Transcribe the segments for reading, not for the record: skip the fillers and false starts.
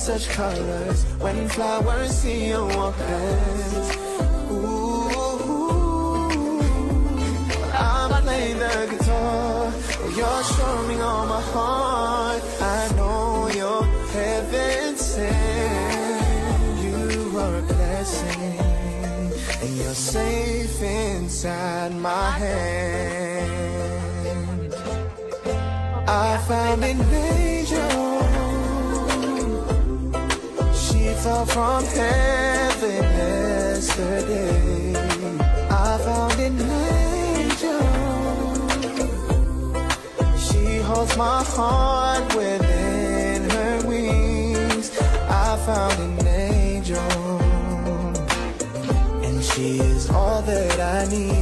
such colors when flowers see you walk past. I'm playing the guitar, you're strumming on my heart. I know you're heaven sent. You are a blessing, and you're safe inside my hand. I found an angel. She fell from heaven yesterday. I found an angel. She holds my heart within her wings. I found an angel, and she is all that I need.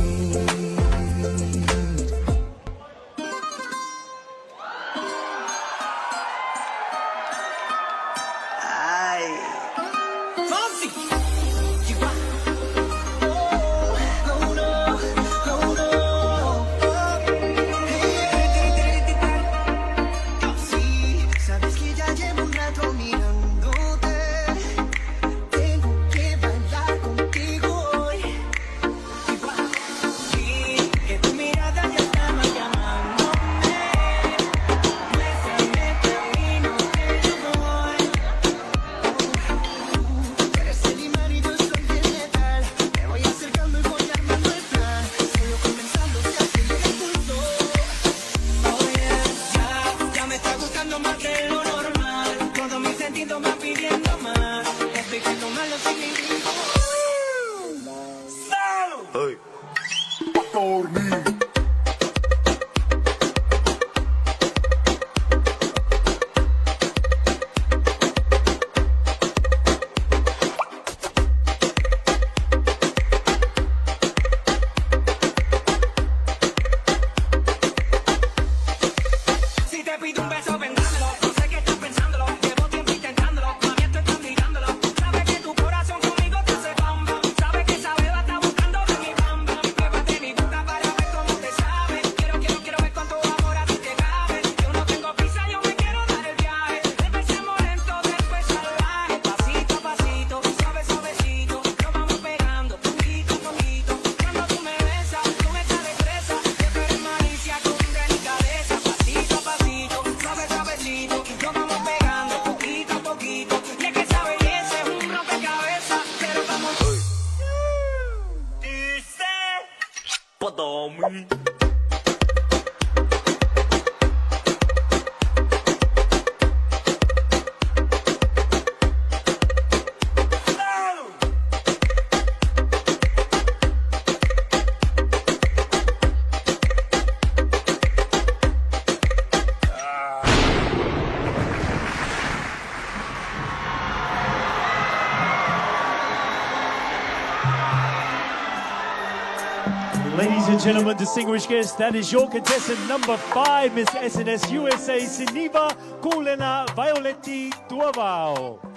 Ladies and gentlemen, distinguished guests, that is your contestant number 5, Miss SNS USA, Siniva Kulena Violetti Tuavao.